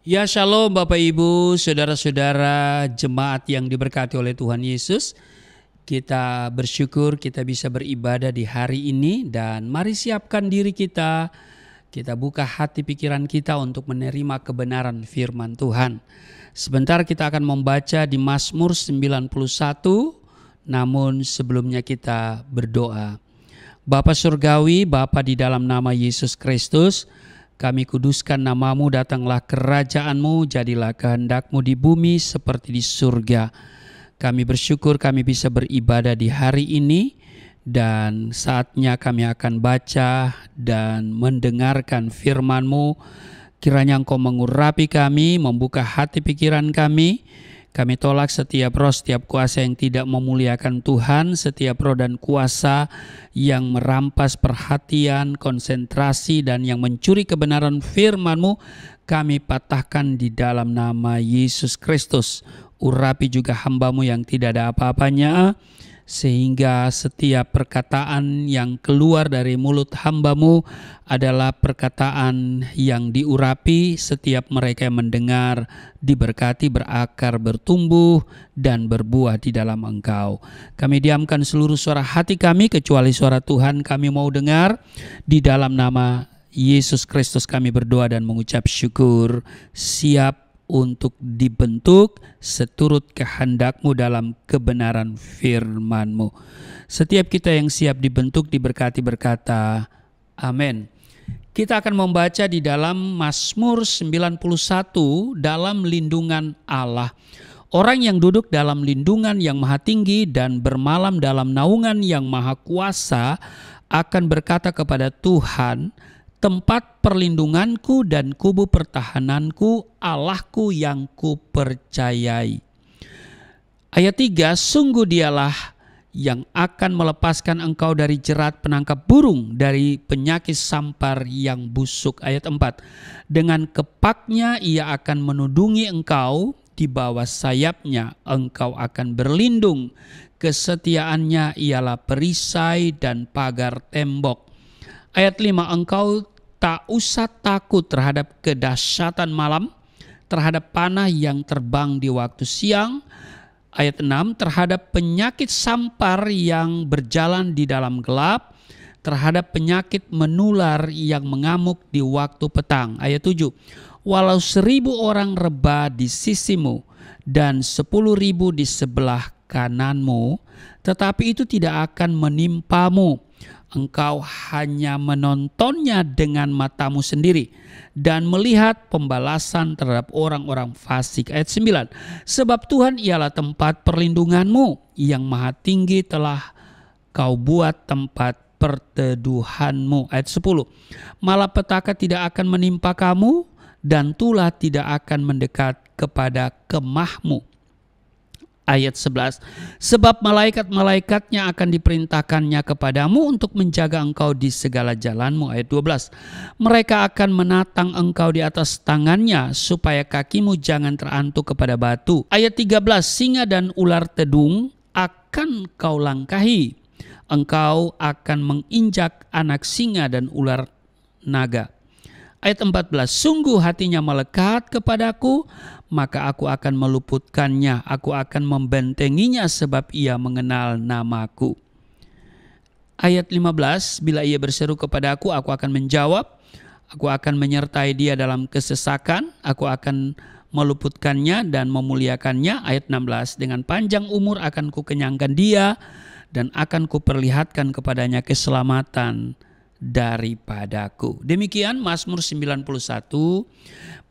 Ya, shalom Bapak Ibu, saudara-saudara jemaat yang diberkati oleh Tuhan Yesus. Kita bersyukur kita bisa beribadah di hari ini dan mari siapkan diri kita. Kita buka hati pikiran kita untuk menerima kebenaran firman Tuhan. Sebentar kita akan membaca di Mazmur 91, namun sebelumnya kita berdoa. Bapa Surgawi, Bapa di dalam nama Yesus Kristus, kami kuduskan namamu, datanglah kerajaanmu, jadilah kehendakmu di bumi seperti di surga. Kami bersyukur kami bisa beribadah di hari ini dan saatnya kami akan baca dan mendengarkan firman-Mu. Kiranya Engkau mengurapi kami, membuka hati pikiran kami. Kami tolak setiap roh, setiap kuasa yang tidak memuliakan Tuhan, setiap roh dan kuasa yang merampas perhatian, konsentrasi, dan yang mencuri kebenaran firman-Mu, kami patahkan di dalam nama Yesus Kristus. Urapi juga hamba-Mu yang tidak ada apa-apanya, sehingga setiap perkataan yang keluar dari mulut hamba-Mu adalah perkataan yang diurapi. Setiap mereka yang mendengar diberkati, berakar, bertumbuh, dan berbuah di dalam Engkau. Kami diamkan seluruh suara hati kami, kecuali suara Tuhan kami mau dengar. Di dalam nama Yesus Kristus kami berdoa dan mengucap syukur, siap untuk dibentuk seturut kehendak-Mu dalam kebenaran firman-Mu. Setiap kita yang siap dibentuk diberkati berkata, amin. Kita akan membaca di dalam Mazmur 91 dalam lindungan Allah. Orang yang duduk dalam lindungan yang maha tinggi dan bermalam dalam naungan yang maha kuasa akan berkata kepada Tuhan, tempat perlindunganku dan kubu pertahananku, Allahku yang kupercayai. Ayat 3, sungguh dialah yang akan melepaskan engkau dari jerat penangkap burung, dari penyakit sampar yang busuk. Ayat 4, dengan kepaknya ia akan menudungi engkau, di bawah sayapnya engkau akan berlindung. Kesetiaannya ialah perisai dan pagar tembok. Ayat 5, engkau tak usah takut terhadap kedahsyatan malam, terhadap panah yang terbang di waktu siang. Ayat 6, terhadap penyakit sampar yang berjalan di dalam gelap, terhadap penyakit menular yang mengamuk di waktu petang. Ayat 7, walau 1000 orang rebah di sisimu dan 10.000 di sebelah kananmu, tetapi itu tidak akan menimpamu. Engkau hanya menontonnya dengan matamu sendiri dan melihat pembalasan terhadap orang-orang fasik. Ayat 9, sebab Tuhan ialah tempat perlindunganmu, yang maha tinggi telah kau buat tempat perteduhanmu. Ayat 10, malapetaka tidak akan menimpa kamu dan tulah tidak akan mendekat kepada kemahmu. Ayat 11, sebab malaikat-malaikatnya akan diperintahkannya kepadamu untuk menjaga engkau di segala jalanmu. Ayat 12, mereka akan menatang engkau di atas tangannya, supaya kakimu jangan terantuk kepada batu. Ayat 13, singa dan ular tedung akan kau langkahi. Engkau akan menginjak anak singa dan ular naga. Ayat 14, sungguh hatinya melekat kepadaku, maka aku akan meluputkannya, aku akan membentenginya sebab ia mengenal namaku. Ayat 15, bila ia berseru kepadaku, aku akan menjawab, aku akan menyertai dia dalam kesesakan, aku akan meluputkannya dan memuliakannya. Ayat 16, dengan panjang umur akan kukenyangkan dia dan akan kuperlihatkan kepadanya keselamatan daripadaku. Demikian Mazmur 91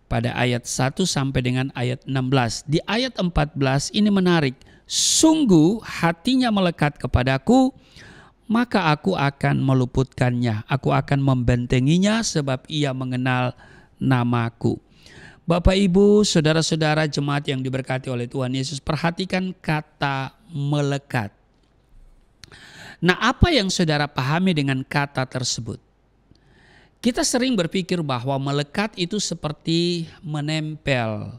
pada ayat 1 sampai dengan ayat 16. Di ayat 14 ini menarik. Sungguh hatinya melekat kepadaku, maka aku akan meluputkannya. Aku akan membentenginya sebab ia mengenal namaku. Bapak, Ibu, saudara-saudara jemaat yang diberkati oleh Tuhan Yesus, perhatikan kata melekat. Nah, apa yang saudara pahami dengan kata tersebut? Kita sering berpikir bahwa melekat itu seperti menempel.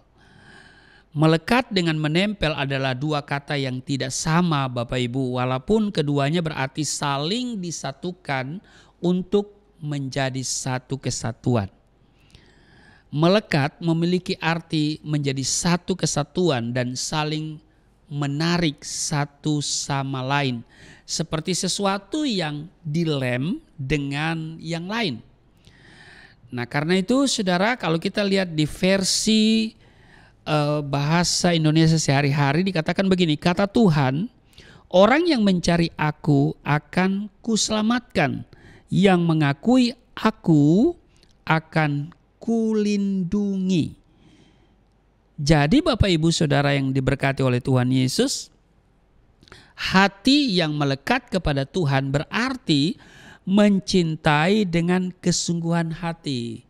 Melekat dengan menempel adalah dua kata yang tidak sama, Bapak Ibu, walaupun keduanya berarti saling disatukan untuk menjadi satu kesatuan. Melekat memiliki arti menjadi satu kesatuan dan saling menarik satu sama lain. Seperti sesuatu yang dilem dengan yang lain. Nah, karena itu saudara, kalau kita lihat di versi bahasa Indonesia sehari-hari dikatakan begini, kata Tuhan, orang yang mencari aku akan kuselamatkan, yang mengakui aku akan kulindungi. Jadi Bapak Ibu Saudara yang diberkati oleh Tuhan Yesus, hati yang melekat kepada Tuhan berarti mencintai dengan kesungguhan hati.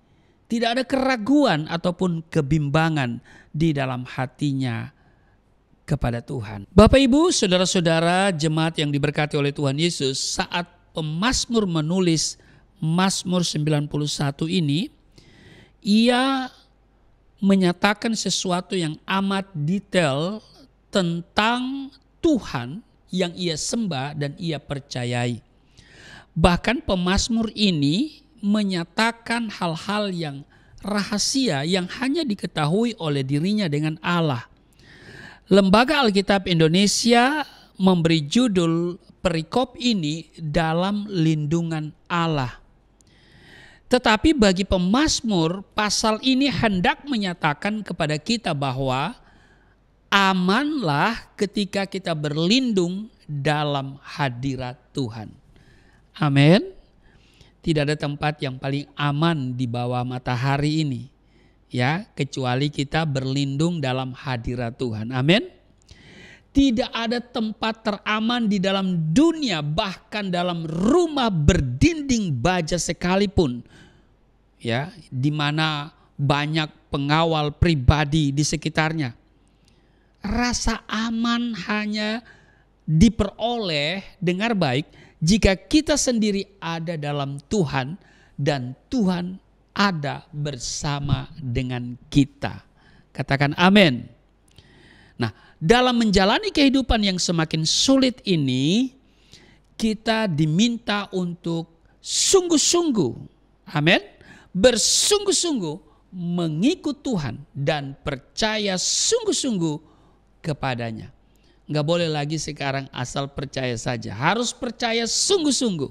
Tidak ada keraguan ataupun kebimbangan di dalam hatinya kepada Tuhan. Bapak Ibu, saudara-saudara jemaat yang diberkati oleh Tuhan Yesus, saat pemazmur menulis Mazmur 91 ini, ia menyatakan sesuatu yang amat detail tentang Tuhan yang ia sembah dan ia percayai. Bahkan pemazmur ini menyatakan hal-hal yang rahasia yang hanya diketahui oleh dirinya dengan Allah. Lembaga Alkitab Indonesia memberi judul perikop ini dalam lindungan Allah. Tetapi bagi pemazmur, pasal ini hendak menyatakan kepada kita bahwa amanlah ketika kita berlindung dalam hadirat Tuhan. Amin. Tidak ada tempat yang paling aman di bawah matahari ini, ya, kecuali kita berlindung dalam hadirat Tuhan. Amin. Tidak ada tempat teraman di dalam dunia, bahkan dalam rumah berdinding baja sekalipun, ya, di mana banyak pengawal pribadi di sekitarnya. Rasa aman hanya diperoleh, dengar baik, jika kita sendiri ada dalam Tuhan dan Tuhan ada bersama dengan kita. Katakan amin. Nah, dalam menjalani kehidupan yang semakin sulit ini, kita diminta untuk sungguh-sungguh, amin, bersungguh-sungguh mengikut Tuhan dan percaya sungguh-sungguh kepadanya. Nggak boleh lagi sekarang asal percaya saja, harus percaya sungguh-sungguh.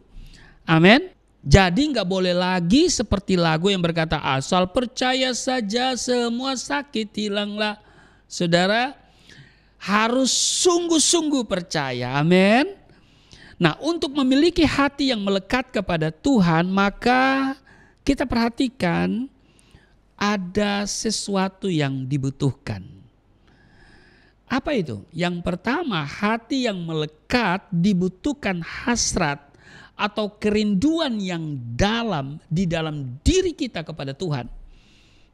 Amin. Jadi nggak boleh lagi seperti lagu yang berkata asal percaya saja semua sakit hilanglah. Saudara, harus sungguh-sungguh percaya. Amin. Nah, untuk memiliki hati yang melekat kepada Tuhan, maka kita perhatikan ada sesuatu yang dibutuhkan. Apa itu? Yang pertama, hati yang melekat dibutuhkan hasrat atau kerinduan yang dalam di dalam diri kita kepada Tuhan.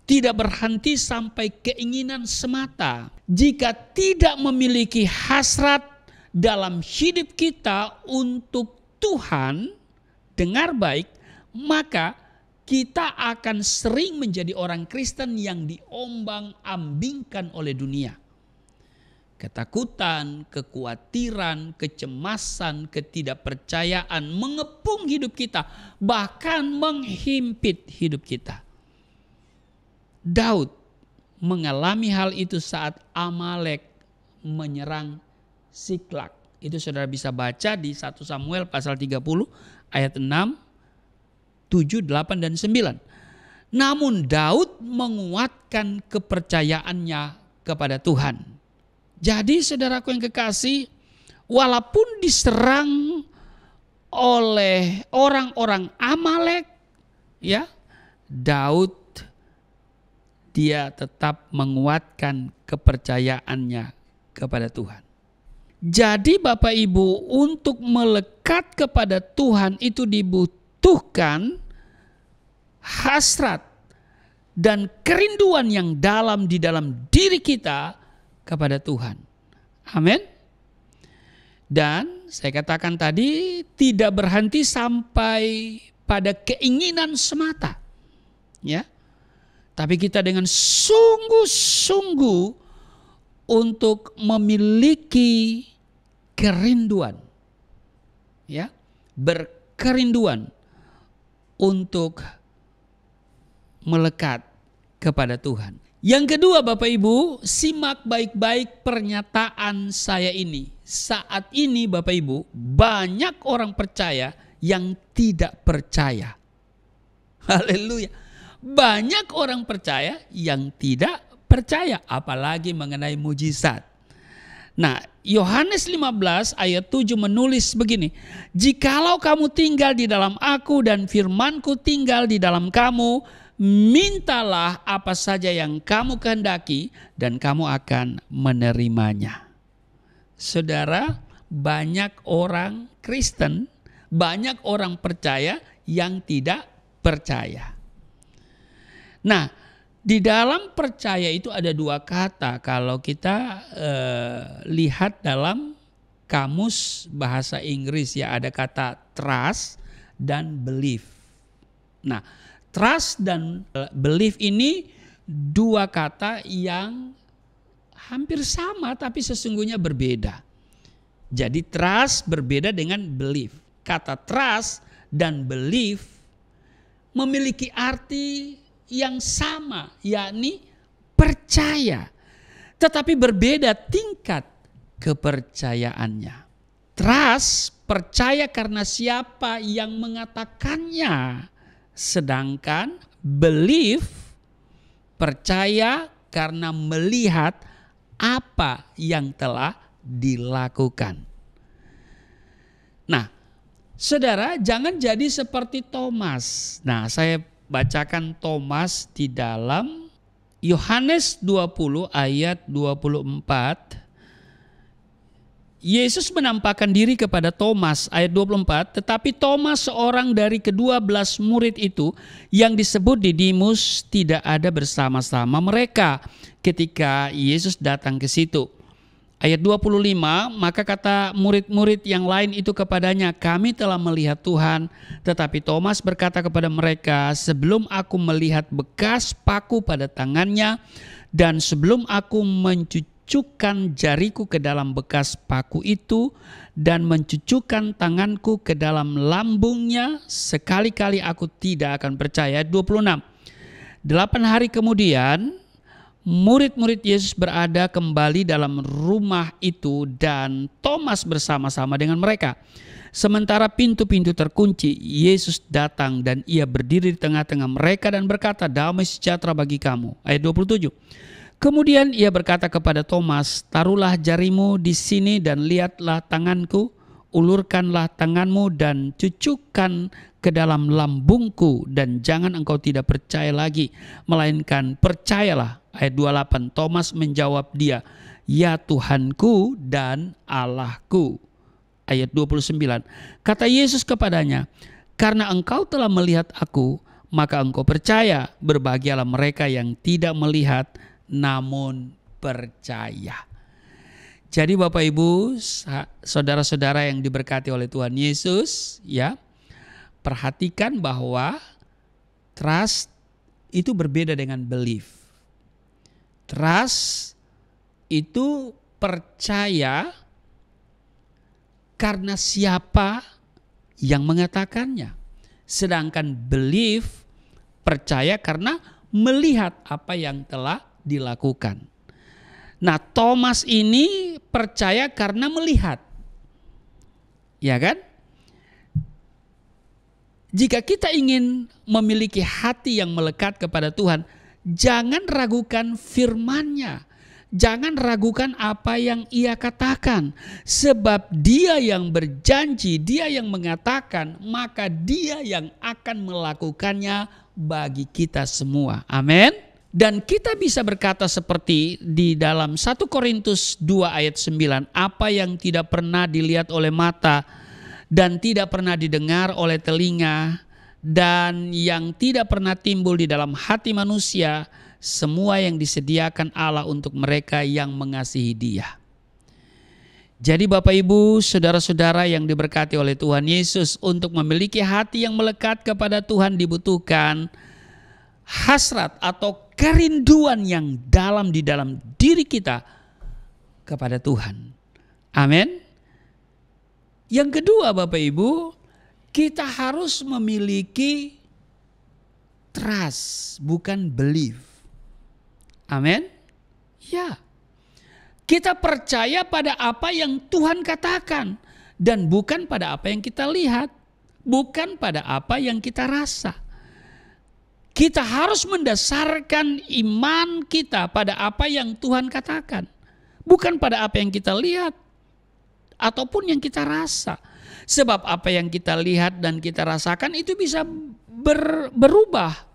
Tidak berhenti sampai keinginan semata. Jika tidak memiliki hasrat dalam hidup kita untuk Tuhan, dengar baik, maka kita akan sering menjadi orang Kristen yang diombang-ambingkan oleh dunia. Ketakutan, kekhawatiran, kecemasan, ketidakpercayaan mengepung hidup kita, bahkan menghimpit hidup kita. Daud mengalami hal itu saat Amalek menyerang Siklak. Itu saudara bisa baca di 1 Samuel pasal 30 ayat 6, 7, 8, dan 9. Namun Daud menguatkan kepercayaannya kepada Tuhan. Jadi saudaraku yang kekasih, walaupun diserang oleh orang-orang Amalek, ya, Daud dia tetap menguatkan kepercayaannya kepada Tuhan. Jadi Bapak Ibu, untuk melekat kepada Tuhan itu dibutuhkan hasrat dan kerinduan yang dalam di dalam diri kita kepada Tuhan. Amin. Dan saya katakan tadi, tidak berhenti sampai pada keinginan semata, ya. Tapi kita dengan sungguh-sungguh untuk memiliki kerinduan, ya, berkerinduan untuk melekat kepada Tuhan. Yang kedua Bapak Ibu, simak baik-baik pernyataan saya ini. Saat ini Bapak Ibu, banyak orang percaya yang tidak percaya. Haleluya. Banyak orang percaya yang tidak percaya, apalagi mengenai mujizat. Nah, Yohanes 15 ayat 7 menulis begini, "Jikalau kamu tinggal di dalam aku dan firmanku tinggal di dalam kamu, mintalah apa saja yang kamu kehendaki dan kamu akan menerimanya." Saudara, banyak orang Kristen, banyak orang percaya yang tidak percaya. Nah, di dalam percaya itu ada dua kata kalau kita lihat dalam kamus bahasa Inggris ya, ada kata trust dan belief. Nah, trust dan belief ini dua kata yang hampir sama tapi sesungguhnya berbeda. Jadi trust berbeda dengan belief. Kata trust dan belief memiliki arti yang sama, yakni percaya, tetapi berbeda tingkat kepercayaannya. Trust percaya karena siapa yang mengatakannya, sedangkan belief percaya karena melihat apa yang telah dilakukan. Nah, saudara, jangan jadi seperti Thomas. Nah, saya bacakan Thomas di dalam Yohanes 20 ayat 24. Yesus menampakkan diri kepada Thomas ayat 24, tetapi Thomas seorang dari ke-12 murid itu yang disebut Didimus tidak ada bersama-sama mereka ketika Yesus datang ke situ. Ayat 25, maka kata murid-murid yang lain itu kepadanya, "Kami telah melihat Tuhan." Tetapi Thomas berkata kepada mereka, "Sebelum aku melihat bekas paku pada tangannya dan sebelum aku mencucukkan jariku ke dalam bekas paku itu dan mencucukkan tanganku ke dalam lambungnya, sekali-kali aku tidak akan percaya." Ayat 26, 8 hari kemudian murid-murid Yesus berada kembali dalam rumah itu dan Thomas bersama-sama dengan mereka. Sementara pintu-pintu terkunci, Yesus datang dan ia berdiri di tengah-tengah mereka dan berkata, "Damai sejahtera bagi kamu." Ayat 27. Kemudian ia berkata kepada Thomas, "Taruhlah jarimu di sini dan lihatlah tanganku, ulurkanlah tanganmu dan cucukkan ke dalam lambungku dan jangan engkau tidak percaya lagi, melainkan percayalah." Ayat 28, Thomas menjawab dia, "Ya Tuhanku dan Allahku." Ayat 29, kata Yesus kepadanya, "Karena engkau telah melihat aku, maka engkau percaya. Berbahagialah mereka yang tidak melihat namun percaya." Jadi Bapak Ibu, saudara-saudara yang diberkati oleh Tuhan Yesus, ya, perhatikan bahwa trust itu berbeda dengan belief. Trust itu percaya karena siapa yang mengatakannya. Sedangkan belief percaya karena melihat apa yang telah dilakukan. Nah, Thomas ini percaya karena melihat. Ya kan? Jika kita ingin memiliki hati yang melekat kepada Tuhan, jangan ragukan firman-Nya. Jangan ragukan apa yang Ia katakan. Sebab Dia yang berjanji, Dia yang mengatakan, maka Dia yang akan melakukannya bagi kita semua. Amin. Dan kita bisa berkata seperti di dalam 1 Korintus 2 ayat 9. Apa yang tidak pernah dilihat oleh mata dan tidak pernah didengar oleh telinga dan yang tidak pernah timbul di dalam hati manusia, semua yang disediakan Allah untuk mereka yang mengasihi Dia. Jadi Bapak Ibu, saudara-saudara yang diberkati oleh Tuhan Yesus, untuk memiliki hati yang melekat kepada Tuhan dibutuhkan hasrat atau kerinduan yang dalam di dalam diri kita kepada Tuhan. Amin. Yang kedua Bapak Ibu, kita harus memiliki trust, bukan belief. Amin. Ya. Kita percaya pada apa yang Tuhan katakan dan bukan pada apa yang kita lihat, bukan pada apa yang kita rasa. Kita harus mendasarkan iman kita pada apa yang Tuhan katakan, bukan pada apa yang kita lihat ataupun yang kita rasa. Sebab apa yang kita lihat dan kita rasakan itu bisa berubah.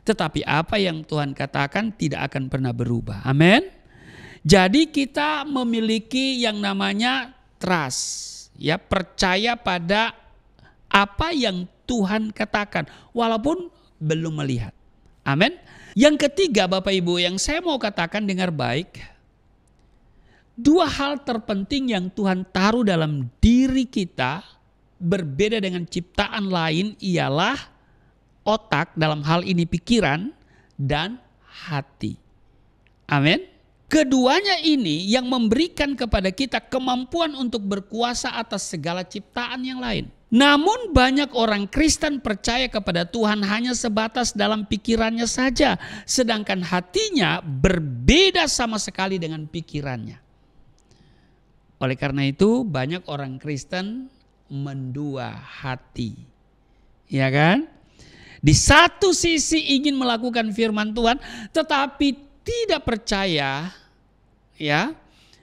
Tetapi apa yang Tuhan katakan tidak akan pernah berubah. Amin. Jadi kita memiliki yang namanya trust, ya, percaya pada apa yang Tuhan katakan walaupun belum melihat. Amin. Yang ketiga Bapak Ibu yang saya mau katakan dengar baik. Dua hal terpenting yang Tuhan taruh dalam diri kita berbeda dengan ciptaan lain ialah otak, dalam hal ini pikiran dan hati. Amin. Keduanya ini yang memberikan kepada kita kemampuan untuk berkuasa atas segala ciptaan yang lain. Namun banyak orang Kristen percaya kepada Tuhan hanya sebatas dalam pikirannya saja. Sedangkan hatinya berbeda sama sekali dengan pikirannya. Oleh karena itu banyak orang Kristen mendua hati. Ya kan? Di satu sisi ingin melakukan firman Tuhan tetapi tidak percaya, ya,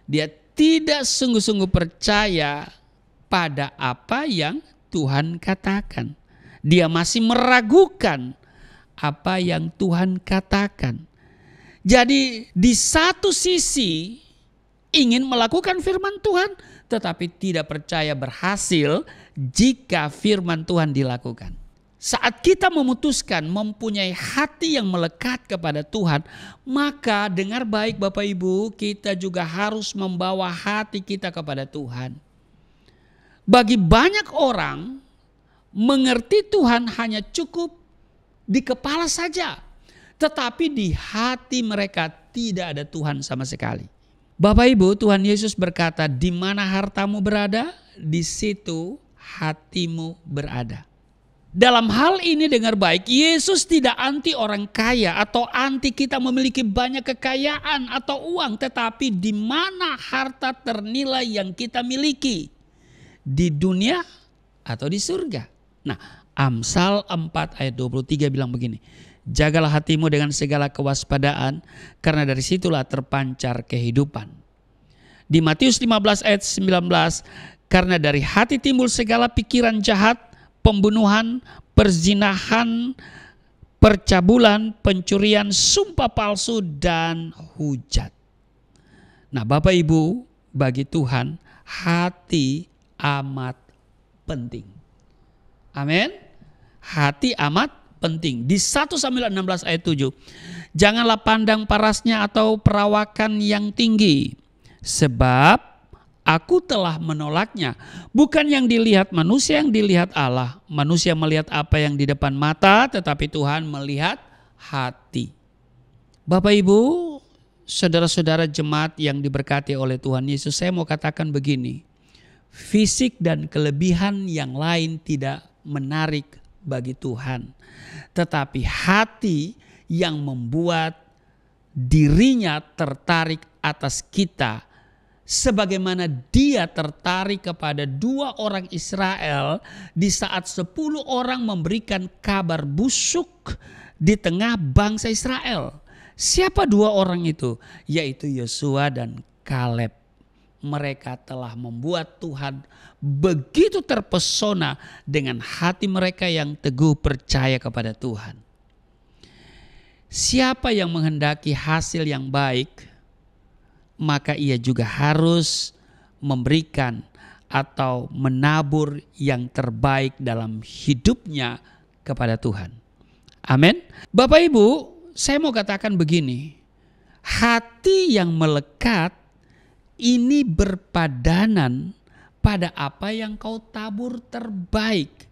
dia tidak sungguh-sungguh percaya pada apa yang Tuhan katakan. Dia masih meragukan apa yang Tuhan katakan. Jadi di satu sisi ingin melakukan firman Tuhan, tetapi tidak percaya berhasil jika firman Tuhan dilakukan. Saat kita memutuskan mempunyai hati yang melekat kepada Tuhan, maka dengar baik Bapak Ibu, kita juga harus membawa hati kita kepada Tuhan. Bagi banyak orang, mengerti Tuhan hanya cukup di kepala saja, tetapi di hati mereka tidak ada Tuhan sama sekali. Bapak Ibu, Tuhan Yesus berkata, di mana hartamu berada, di situ hatimu berada. Dalam hal ini dengar baik, Yesus tidak anti orang kaya atau anti kita memiliki banyak kekayaan atau uang. Tetapi di mana harta ternilai yang kita miliki? Di dunia atau di surga? Nah, Amsal 4 ayat 23 bilang begini. Jagalah hatimu dengan segala kewaspadaan karena dari situlah terpancar kehidupan. Di Matius 15 ayat 19, karena dari hati timbul segala pikiran jahat, pembunuhan, perzinahan, percabulan, pencurian, sumpah palsu, dan hujat. Nah Bapak Ibu, bagi Tuhan hati amat penting. Amin. Hati amat penting. Di 1 Samuel 16 ayat 7. Janganlah pandang parasnya atau perawakan yang tinggi. Sebab aku telah menolaknya. Bukan yang dilihat manusia, yang dilihat Allah. Manusia melihat apa yang di depan mata, tetapi Tuhan melihat hati. Bapak Ibu, saudara-saudara jemaat yang diberkati oleh Tuhan Yesus, saya mau katakan begini. Fisik dan kelebihan yang lain tidak menarik bagi Tuhan. Tetapi hati yang membuat dirinya tertarik atas kita. Sebagaimana dia tertarik kepada 2 orang Israel di saat 10 orang memberikan kabar busuk di tengah bangsa Israel. Siapa 2 orang itu? Yaitu Yosua dan Kaleb. Mereka telah membuat Tuhan begitu terpesona dengan hati mereka yang teguh percaya kepada Tuhan. Siapa yang menghendaki hasil yang baik, maka ia juga harus memberikan atau menabur yang terbaik dalam hidupnya kepada Tuhan. Amin. Bapak Ibu, saya mau katakan begini. Hati yang melekat ini berpadanan pada apa yang kau tabur terbaik.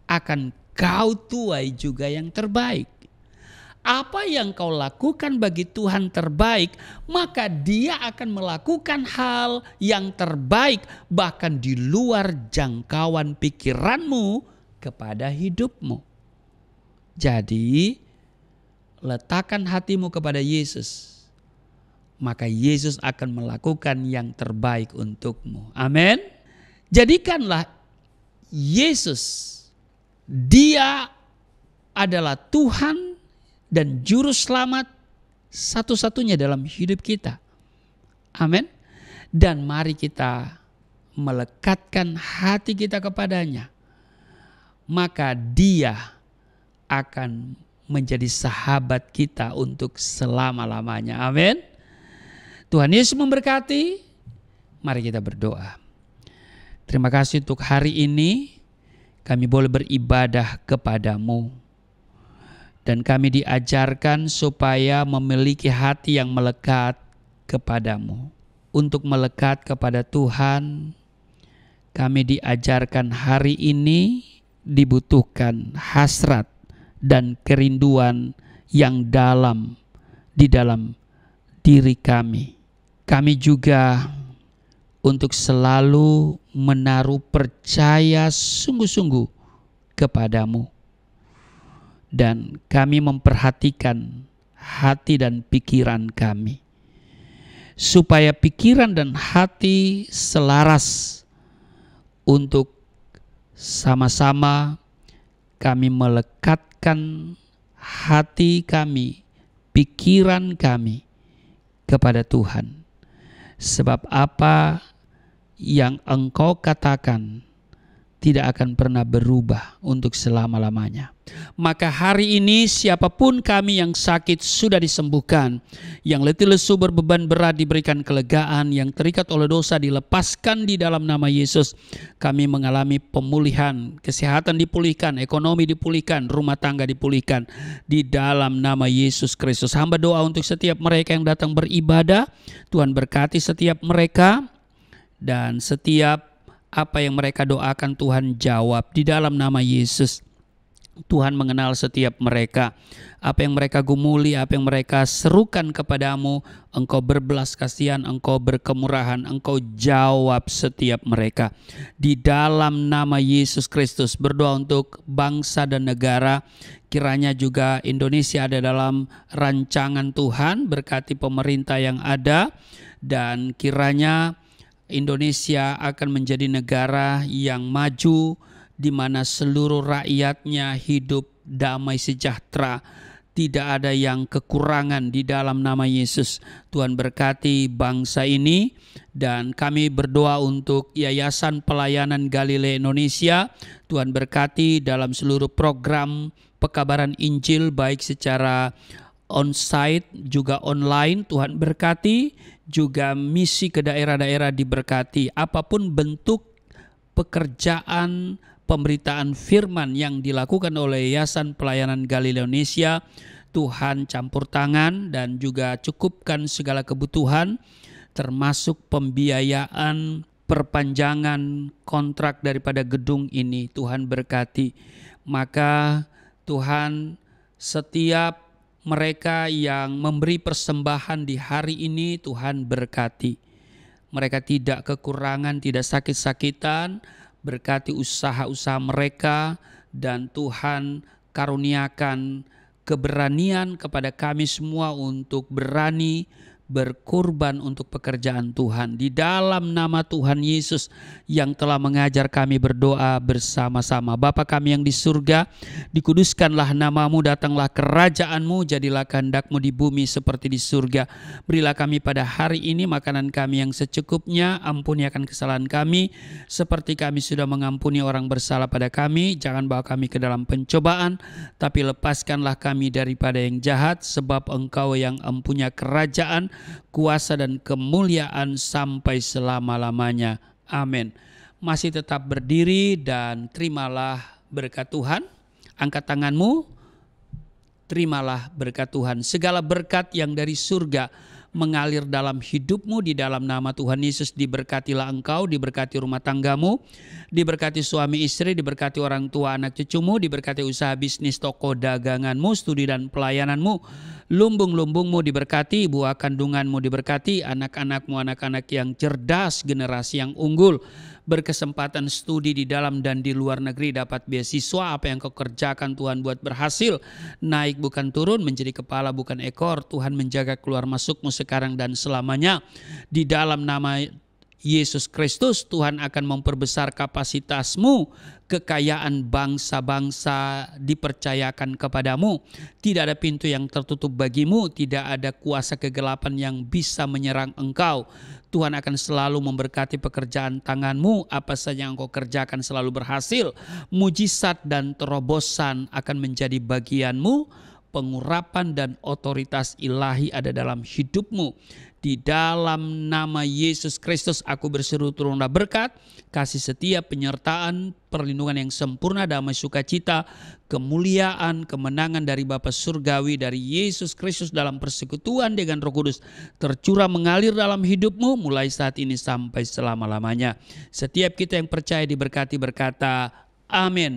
Akan kau tuai juga yang terbaik. Apa yang kau lakukan bagi Tuhan terbaik, maka Dia akan melakukan hal yang terbaik bahkan di luar jangkauan pikiranmu kepada hidupmu. Jadi, letakkan hatimu kepada Yesus. maka Yesus akan melakukan yang terbaik untukmu. Amin. Jadikanlah Yesus, Dia adalah Tuhan dan Juru Selamat satu-satunya dalam hidup kita. Amin. Dan mari kita melekatkan hati kita kepadanya. Maka Dia akan menjadi sahabat kita untuk selama-lamanya. Amin. Tuhan Yesus memberkati. Mari kita berdoa. Terima kasih untuk hari ini kami boleh beribadah kepadamu. Dan kami diajarkan supaya memiliki hati yang melekat kepadamu. Untuk melekat kepada Tuhan, kami diajarkan hari ini dibutuhkan hasrat dan kerinduan yang dalam di dalam diri kami. Kami juga untuk selalu menaruh percaya sungguh-sungguh kepadamu. Dan kami memperhatikan hati dan pikiran kami. Supaya pikiran dan hati selaras untuk sama-sama kami melekatkan hati kami, pikiran kami kepada Tuhan. Sebab apa yang Engkau katakan tidak akan pernah berubah untuk selama-lamanya. Maka hari ini siapapun kami yang sakit sudah disembuhkan, yang letih lesu berbeban berat diberikan kelegaan, yang terikat oleh dosa dilepaskan di dalam nama Yesus. Kami mengalami pemulihan, kesehatan dipulihkan, ekonomi dipulihkan, rumah tangga dipulihkan di dalam nama Yesus Kristus. Hamba doa untuk setiap mereka yang datang beribadah, Tuhan berkati setiap mereka dan setiap apa yang mereka doakan Tuhan jawab di dalam nama Yesus. Tuhan mengenal setiap mereka. Apa yang mereka gumuli, apa yang mereka serukan kepadamu, Engkau berbelas kasihan, Engkau berkemurahan, Engkau jawab setiap mereka. Di dalam nama Yesus Kristus berdoa untuk bangsa dan negara. Kiranya juga Indonesia ada dalam rancangan Tuhan, berkati pemerintah yang ada, dan kiranya Indonesia akan menjadi negara yang maju di mana seluruh rakyatnya hidup damai sejahtera, tidak ada yang kekurangan di dalam nama Yesus. Tuhan berkati bangsa ini dan kami berdoa untuk Yayasan Pelayanan Galilea Indonesia. Tuhan berkati dalam seluruh program pekabaran Injil baik secara on-site juga online. Tuhan berkati juga misi ke daerah-daerah diberkati. Apapun bentuk pekerjaan pemberitaan firman yang dilakukan oleh Yayasan Pelayanan Galilea Indonesia, Tuhan campur tangan dan juga cukupkan segala kebutuhan termasuk pembiayaan perpanjangan kontrak daripada gedung ini. Tuhan berkati. Maka Tuhan, setiap mereka yang memberi persembahan di hari ini Tuhan berkati. Mereka tidak kekurangan, tidak sakit-sakitan. Berkati usaha-usaha mereka dan Tuhan karuniakan keberanian kepada kami semua untuk berani berkorban untuk pekerjaan Tuhan. Di dalam nama Tuhan Yesus yang telah mengajar kami berdoa bersama-sama. Bapa kami yang di surga, dikuduskanlah namamu, datanglah kerajaanmu, jadilah kehendak-mu di bumi seperti di surga. Berilah kami pada hari ini makanan kami yang secukupnya, ampuni akan kesalahan kami, seperti kami sudah mengampuni orang bersalah pada kami. Jangan bawa kami ke dalam pencobaan, tapi lepaskanlah kami daripada yang jahat, sebab Engkau yang empunya kerajaan, kuasa dan kemuliaan sampai selama-lamanya. Amin. Masih tetap berdiri dan terimalah berkat Tuhan. Angkat tanganmu, terimalah berkat Tuhan. Segala berkat yang dari surga mengalir dalam hidupmu di dalam nama Tuhan Yesus. Diberkatilah engkau, diberkati rumah tanggamu, diberkati suami istri, diberkati orang tua anak cucumu, diberkati usaha bisnis toko daganganmu, studi dan pelayananmu. Lumbung-lumbungmu diberkati, buah kandunganmu diberkati, anak-anakmu anak-anak yang cerdas, generasi yang unggul, berkesempatan studi di dalam dan di luar negeri, dapat beasiswa. Apa yang kau kerjakan Tuhan buat berhasil, naik bukan turun, menjadi kepala bukan ekor. Tuhan menjaga keluar masukmu sekarang dan selamanya. Di dalam nama Yesus Kristus, Tuhan akan memperbesar kapasitasmu. Kekayaan bangsa-bangsa dipercayakan kepadamu. Tidak ada pintu yang tertutup bagimu, tidak ada kuasa kegelapan yang bisa menyerang engkau. Tuhan akan selalu memberkati pekerjaan tanganmu, apa saja yang engkau kerjakan selalu berhasil. Mujizat dan terobosan akan menjadi bagianmu. Pengurapan dan otoritas ilahi ada dalam hidupmu. Di dalam nama Yesus Kristus aku berseru turunlah berkat, kasih setia, penyertaan, perlindungan yang sempurna, damai sukacita, kemuliaan, kemenangan dari Bapa Surgawi, dari Yesus Kristus dalam persekutuan dengan Roh Kudus tercurah mengalir dalam hidupmu mulai saat ini sampai selama-lamanya. Setiap kita yang percaya diberkati berkata, amin.